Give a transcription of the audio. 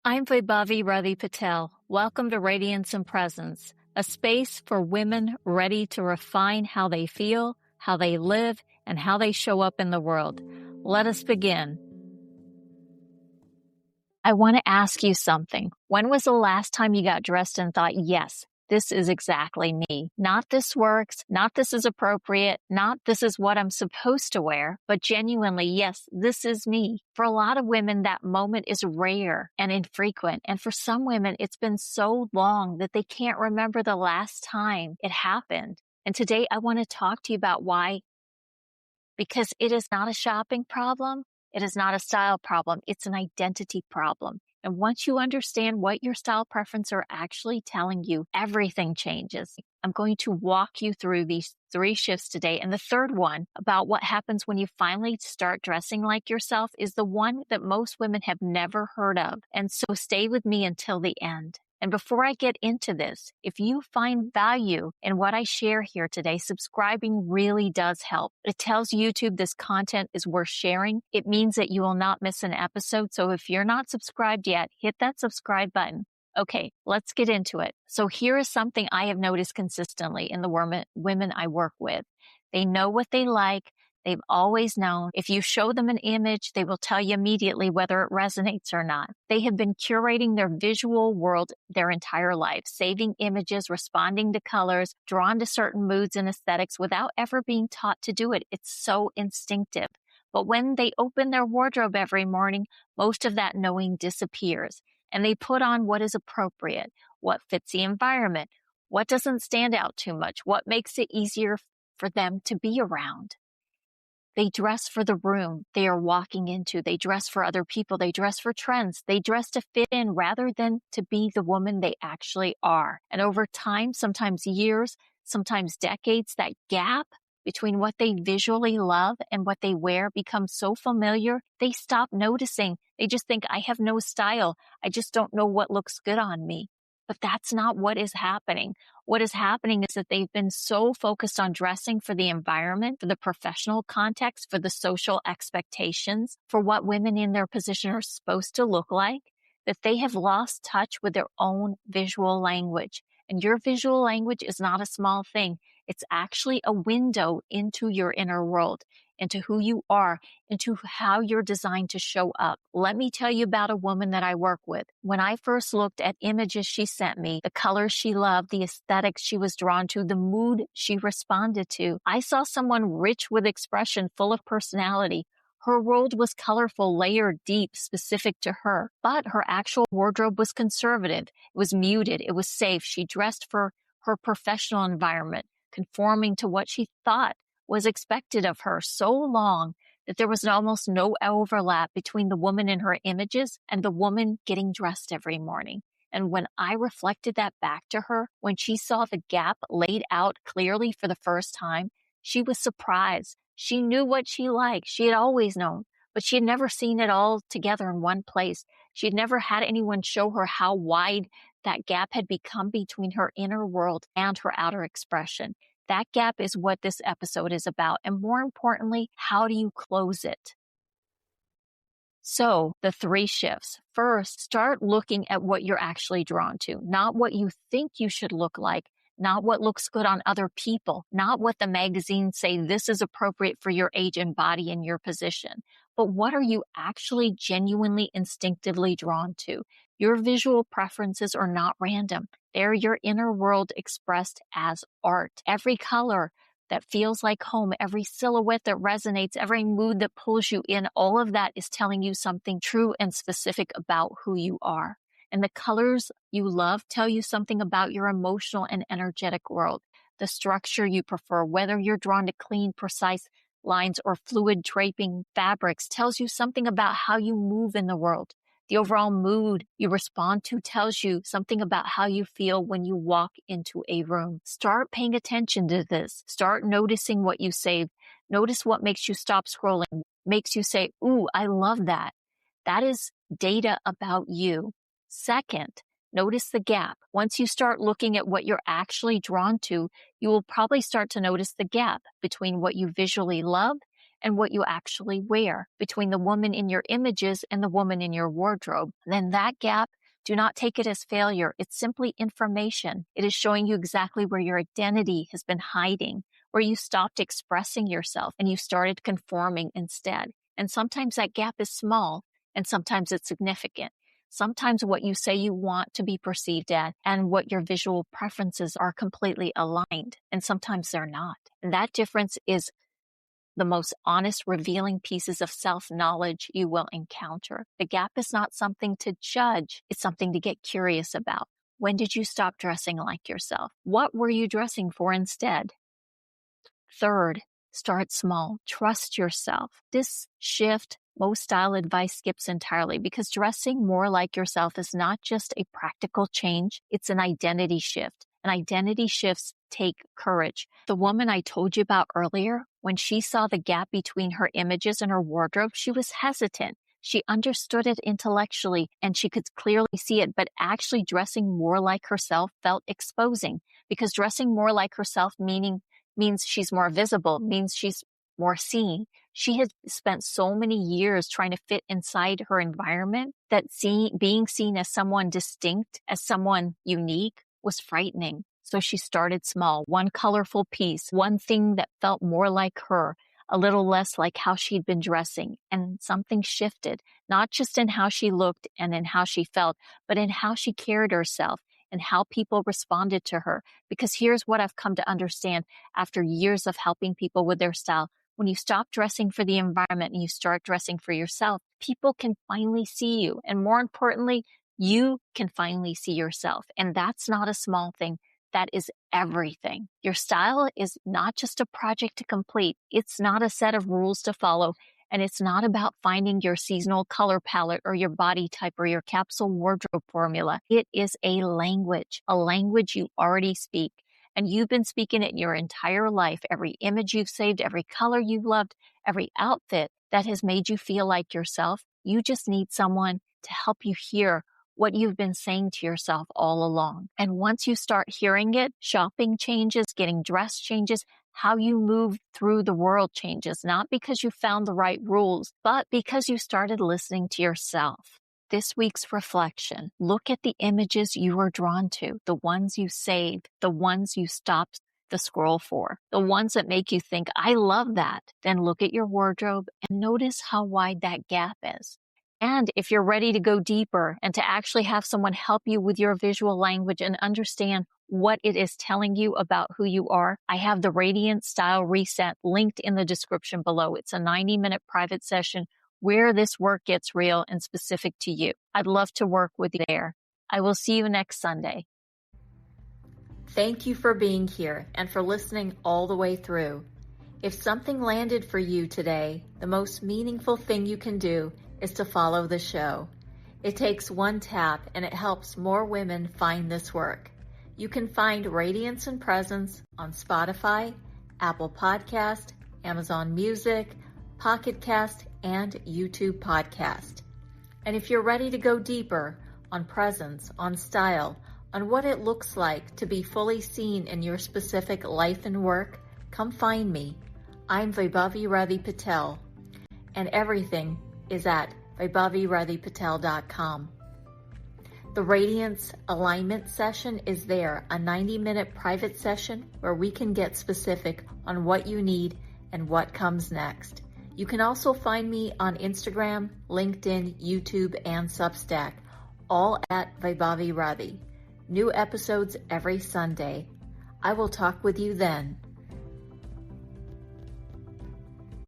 I'm Vaibhavi Radhy Patel. Welcome to Radiance and Presence, a space for women ready to refine how they feel, how they live, and how they show up in the world. Let us begin. I want to ask you something. When was the last time you got dressed and thought, yes, this is exactly me? Not this works, not this is appropriate, not this is what I'm supposed to wear, but genuinely, yes, this is me. For a lot of women, that moment is rare and infrequent. And for some women, it's been so long that they can't remember the last time it happened. And today I want to talk to you about why. Because it is not a shopping problem. It is not a style problem. It's an identity problem. And once you understand what your style preferences are actually telling you, everything changes. I'm going to walk you through these 3 shifts today. And the third one about what happens when you finally start dressing like yourself is the one that most women have never heard of. And so stay with me until the end. And before I get into this, if you find value in what I share here today, subscribing really does help. It tells YouTube this content is worth sharing. It means that you will not miss an episode. So if you're not subscribed yet, hit that subscribe button. Okay, let's get into it. So here is something I have noticed consistently in the women I work with. They know what they like. They've always known. If you show them an image, they will tell you immediately whether it resonates or not. They have been curating their visual world their entire life, saving images, responding to colors, drawn to certain moods and aesthetics without ever being taught to do it. It's so instinctive. But when they open their wardrobe every morning, most of that knowing disappears. And they put on what is appropriate, what fits the environment, what doesn't stand out too much, what makes it easier for them to be around. They dress for the room they are walking into. They dress for other people. They dress for trends. They dress to fit in rather than to be the woman they actually are. And over time, sometimes years, sometimes decades, that gap between what they visually love and what they wear becomes so familiar, they stop noticing. They just think, I have no style. I just don't know what looks good on me. But that's not what is happening. What is happening is that they've been so focused on dressing for the environment, for the professional context, for the social expectations, for what women in their position are supposed to look like, that they have lost touch with their own visual language. And your visual language is not a small thing. It's actually a window into your inner world, into who you are, into how you're designed to show up. Let me tell you about a woman that I work with. When I first looked at images she sent me, the colors she loved, the aesthetics she was drawn to, the mood she responded to, I saw someone rich with expression, full of personality. Her world was colorful, layered, deep, specific to her. But her actual wardrobe was conservative. It was muted. It was safe. She dressed for her professional environment, conforming to what she thought was expected of her so long that there was almost no overlap between the woman in her images and the woman getting dressed every morning. And when I reflected that back to her, when she saw the gap laid out clearly for the first time, she was surprised. She knew what she liked. She had always known, but she had never seen it all together in one place. She had never had anyone show her how wide that gap had become between her inner world and her outer expression. That gap is what this episode is about. And more importantly, how do you close it? So the 3 shifts. First, start looking at what you're actually drawn to, not what you think you should look like, not what looks good on other people, not what the magazines say this is appropriate for your age and body and your position, but what are you actually genuinely instinctively drawn to? Your visual preferences are not random. They're your inner world expressed as art. Every color that feels like home, every silhouette that resonates, every mood that pulls you in, all of that is telling you something true and specific about who you are. And the colors you love tell you something about your emotional and energetic world. The structure you prefer, whether you're drawn to clean, precise lines or fluid draping fabrics, tells you something about how you move in the world. The overall mood you respond to tells you something about how you feel when you walk into a room. Start paying attention to this. Start noticing what you save. Notice what makes you stop scrolling, makes you say, ooh, I love that. That is data about you. Second, notice the gap. Once you start looking at what you're actually drawn to, you will probably start to notice the gap between what you visually love and what you actually wear, between the woman in your images and the woman in your wardrobe, then that gap, do not take it as failure. It's simply information. It is showing you exactly where your identity has been hiding, where you stopped expressing yourself and you started conforming instead. And sometimes that gap is small and sometimes it's significant. Sometimes what you say you want to be perceived as and what your visual preferences are completely aligned, and sometimes they're not. And that difference is the most honest, revealing pieces of self-knowledge you will encounter. The gap is not something to judge. It's something to get curious about. When did you stop dressing like yourself? What were you dressing for instead? Third, start small. Trust yourself. This shift, most style advice skips entirely, because dressing more like yourself is not just a practical change, it's an identity shift. And identity shifts take courage. The woman I told you about earlier, when she saw the gap between her images and her wardrobe, she was hesitant. She understood it intellectually and she could clearly see it, but actually dressing more like herself felt exposing, because dressing more like herself means she's more visible, means she's more seen. She had spent so many years trying to fit inside her environment that being seen as someone distinct, as someone unique, was frightening. So she started small, one colorful piece, one thing that felt more like her, a little less like how she'd been dressing. And something shifted, not just in how she looked and in how she felt, but in how she carried herself and how people responded to her. Because here's what I've come to understand after years of helping people with their style. When you stop dressing for the environment and you start dressing for yourself, people can finally see you. And more importantly, you can finally see yourself. And that's not a small thing. That is everything. Your style is not just a project to complete. It's not a set of rules to follow. And it's not about finding your seasonal color palette or your body type or your capsule wardrobe formula. It is a language you already speak. And you've been speaking it your entire life. Every image you've saved, every color you've loved, every outfit that has made you feel like yourself. You just need someone to help you hear what you've been saying to yourself all along. And once you start hearing it, shopping changes, getting dressed changes, how you move through the world changes, not because you found the right rules, but because you started listening to yourself. This week's reflection: look at the images you are drawn to, the ones you saved, the ones you stopped the scroll for, the ones that make you think, I love that. Then look at your wardrobe and notice how wide that gap is. And if you're ready to go deeper and to actually have someone help you with your visual language and understand what it is telling you about who you are, I have the Radiant Style Reset linked in the description below. It's a 90-minute private session where this work gets real and specific to you. I'd love to work with you there. I will see you next Sunday. Thank you for being here and for listening all the way through. If something landed for you today, the most meaningful thing you can do is to follow the show. It takes one tap and it helps more women find this work. You can find Radiance and Presence on Spotify, Apple Podcast, Amazon Music, Pocket Cast, and YouTube Podcast. And if you're ready to go deeper on presence, on style, on what it looks like to be fully seen in your specific life and work, come find me. I'm Vaibhavi Radhy Patel, and everything is at vaibhaviradhypatel.com. The Radiance Alignment Session is there, a 90-minute private session where we can get specific on what you need and what comes next. You can also find me on Instagram, LinkedIn, YouTube, and Substack, all at Vaibhavi Radhy. New episodes every Sunday. I will talk with you then.